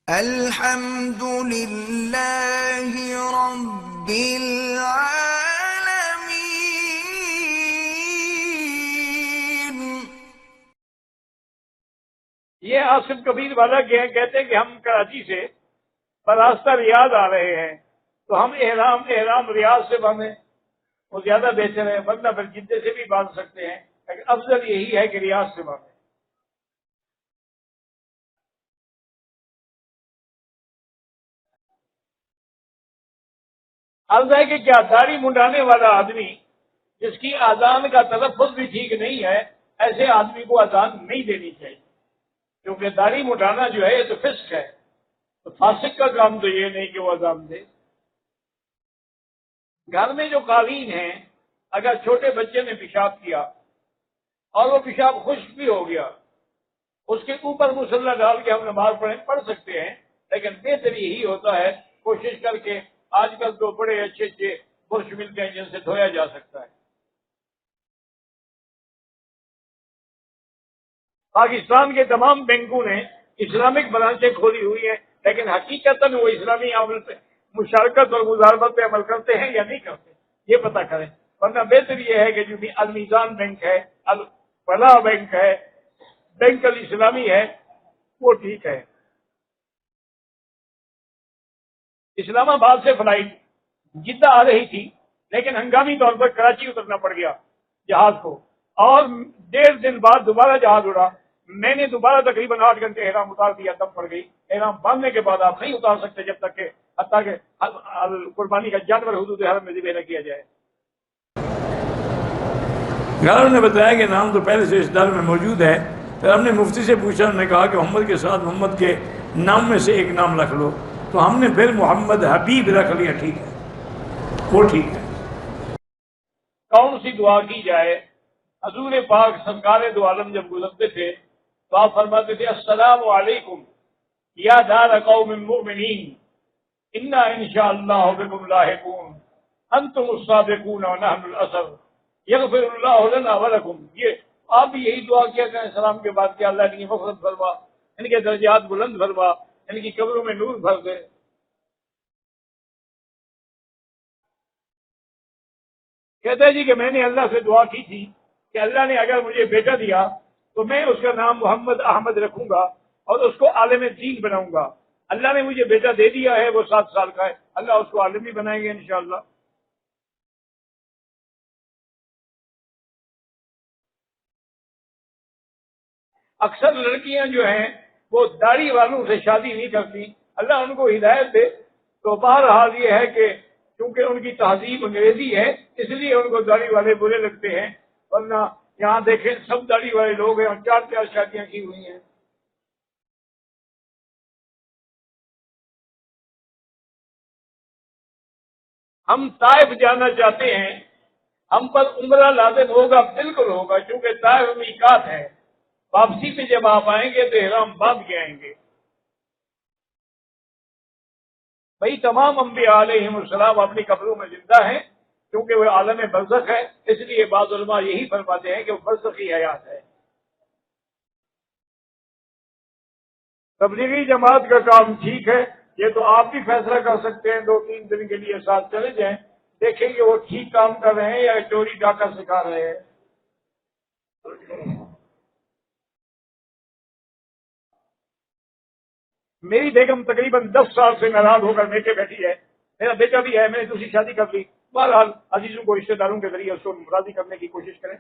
الحمد لله رب العالمين۔ یہ آصف کبیر والا کہتے ہیں کہ ہم کراچی سے براستہ ریاض آ رہے ہیں تو ہم احرام ریاض سے باندھیں، وہ زیادہ بہتر ہے، ورنہ پھر جدے سے بھی باندھ سکتے ہیں، لیکن افضل یہی ہے کہ ریاض سے باندھیں۔ عرض ہے کہ کیا داڑھی منڈانے والا آدمی جس کی اذان کا تلفظ بھی ٹھیک نہیں ہے، ایسے آدمی کو اذان نہیں دینی چاہیے، کیونکہ داڑھی منڈانا جو ہے یہ تو فسق ہے، تو فاسق کا کام تو یہ نہیں کہ وہ اذان دے۔ گھر میں جو قالین ہیں، اگر چھوٹے بچے نے پیشاب کیا اور وہ پیشاب خشک بھی ہو گیا، اس کے اوپر مصلی ڈال کے ہم نماز پڑھ سکتے ہیں، لیکن بہتر یہی ہوتا ہے کوشش کر کے، آج کل تو بڑے اچھے اچھے برش ملتے ہیں جن سے دھویا جا سکتا ہے۔ پاکستان کے تمام بینکوں نے اسلامک برانچیں کھولی ہوئی ہیں، لیکن حقیقت وہ اسلامی عمل پہ مشارکت اور مزاحمت پہ عمل کرتے ہیں یا نہیں کرتے، یہ پتہ کریں، ورنہ بہتر یہ ہے کہ جو بھی المیزان بینک ہے، الفلاح بینک ہے، بینک الاسلامی ہے، وہ ٹھیک ہے۔ اسلام آباد سے فلائٹ جدہ آ رہی تھی، لیکن ہنگامی طور پر کراچی اترنا پڑ گیا جہاز کو، اور 1.5 دن بعد دوبارہ جہاز اڑا۔ میں نے دوبارہ تقریباً 8 گھنٹے احرام اتار دیا، تب پڑ گئی۔ احرام باندھنے کے بعد آپ نہیں اتار سکتے جب تک کہ حتیٰ کہ قربانی کا جانور حدود حرم میں ذبح نہ کیا جائے۔ گھر نے بتایا کہ نام تو پہلے سے اس دار میں موجود ہے، پھر ہم نے مفتی سے پوچھا، انہوں نے کہا کہ محمد کے ساتھ محمد کے نام میں سے ایک نام رکھ لو، تو ہم نے پھر محمد حبیب رکھ لیا۔ ٹھیک ہے، وہ ٹھیک ہے۔ کون سی دعا کی جائے؟ حضور پاک سرکار دو عالم جب گزرتے تھے تو آپ فرماتے تھے السلام علیکم یا دار قوم مؤمنین انا انشاءاللہ بکم لاحقون انتم السابقون ونحن الاثر یغفر اللہ لنا ولکم۔ یہ آپ بھی یہی دعا کیا کریں سلام کے بعد کہ اللہ ان کی مغفرت فرما، ان کے درجات بلند فرما، ان کی قبروں میں نور بھر دے۔ کہتا ہے جی کہ میں نے اللہ سے دعا کی تھی کہ اللہ نے اگر مجھے بیٹا دیا تو میں اس کا نام محمد احمد رکھوں گا اور اس کو عالم دین بناؤں گا۔ اللہ نے مجھے بیٹا دے دیا ہے، وہ 7 سال کا ہے، اللہ اس کو عالمی بنائیں گے انشاءاللہ۔ اکثر لڑکیاں جو ہیں وہ داڑھی والوں سے شادی نہیں کرتی، اللہ ان کو ہدایت دے۔ تو بہرحال یہ ہے کہ چونکہ ان کی تہذیب انگریزی ہے، اس لیے ان کو داڑھی والے برے لگتے ہیں، ورنہ یہاں دیکھیں سب داڑھی والے لوگ ہیں اور 4 شادیاں کی ہوئی ہیں۔ ہم طائف جانا چاہتے ہیں، ہم پر عمرہ لازم ہوگا، بالکل ہوگا، چونکہ طائف میقات ہے۔ واپسی پہ جب آپ آئیں گے تو احرام باندھ کے آئیں گے۔ بھئی تمام انبیاء علیہم السلام اپنی قبروں میں زندہ ہیں، کیونکہ وہ عالم برزخ ہے، اس لیے بعض علماء یہی فرماتے ہیں کہ وہ برزخی حیات ہے۔ تبلیغی جماعت کا کام ٹھیک ہے، یہ تو آپ بھی فیصلہ کر سکتے ہیں، 2-3 دن کے لیے ساتھ چلے جائیں، دیکھیں گے وہ ٹھیک کام کر رہے ہیں یا چوری ڈاکہ سکھا رہے ہیں۔ میری بیگم تقریباً 10 سال سے ناراض ہو کر میکے بیٹھی ہے، میرا بیٹا بھی ہے، میں نے دوسری شادی کر لی۔ بہرحال عزیزوں کو رشتہ داروں کے ذریعے اس کو راضی کرنے کی کوشش کریں۔